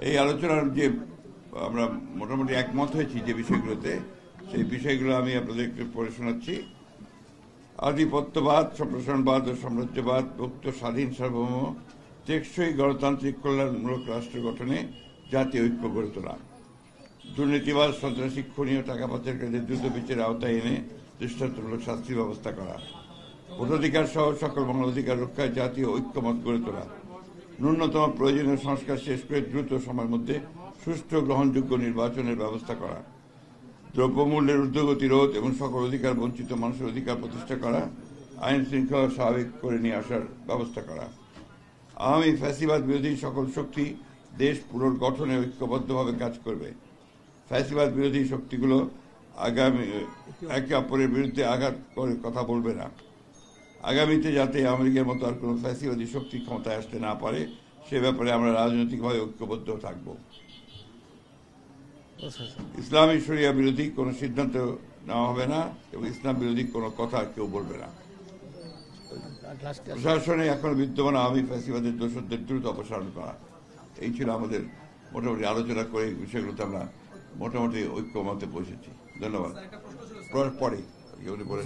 এই আলোচনার যে আমরা মোটামুটি একমত হয়েছি যে বিষয়গুলোতে, সেই বিষয়গুলো আমি আপনাদেরকে পড়ে শোনাচ্ছি। আধিপত্যবাদ, সম্প্রসারণবাদ ও সাম্রাজ্যবাদ, মুক্ত স্বাধীন সার্বভৌম টেকসই গণতান্ত্রিক কল্যাণমূলক রাষ্ট্র গঠনে জাতীয় ঐক্য গড়ে তোলা, দুর্নীতিবাদ, সন্ত্রাসী, খুনি ও টাকা পাচারকারীদের দ্রুত বিচারের আওতায় এনে দৃষ্টান্তমূলক শাস্তির ব্যবস্থা করা, ভোটাধিকার সহ সকল মানবাধিকার রক্ষায় জাতীয় ঐক্যমত গড়ে তোলা, ন্যূনতম প্রয়োজনীয় সংস্কার শেষ করে দ্রুত সময়ের মধ্যে সুষ্ঠু গ্রহণযোগ্য নির্বাচনের ব্যবস্থা করা, দ্রব্যমূল্যের ঊর্ধ্বগতি রোধ এবং সকল অধিকার বঞ্চিত মানুষের অধিকার প্রতিষ্ঠা করা, আইন শৃঙ্খলা স্বাভাবিক করে নিয়ে আসার ব্যবস্থা করা, আওয়ামী ফ্যাসিবাদ বিরোধী সকল শক্তি দেশ পুনর্গঠনে ঐক্যবদ্ধভাবে কাজ করবে। ফ্যাসিবাদ বিরোধী শক্তিগুলো আগামী একে অপরের বিরুদ্ধে আঘাত করে কথা বলবে না। আগামীতে যাতে আমেরিকার মতো আর কোনো ফ্যাসিবাদী শক্তি ক্ষমতায় আসতে না পারে সে ব্যাপারে আমরা রাজনৈতিকভাবে ঐক্যবদ্ধ থাকব। ইসলামী শরিয়া বিরোধী কোনো সিদ্ধান্ত নেওয়া হবে না এবং ইসলাম বিরোধী কোনো কথা কেউ বলবে না। প্রশাসনে এখন বিদ্যমান আওয়ামী ফ্যাসিবাদের দোষরদের দ্রুত অপসারণ করা। এই ছিল আমাদের মোটামুটি আলোচনা করে এই বিষয়গুলোতে আমরা মোটামুটি ঐক্যমতে পৌঁছেছি। ধন্যবাদ। পরে বলে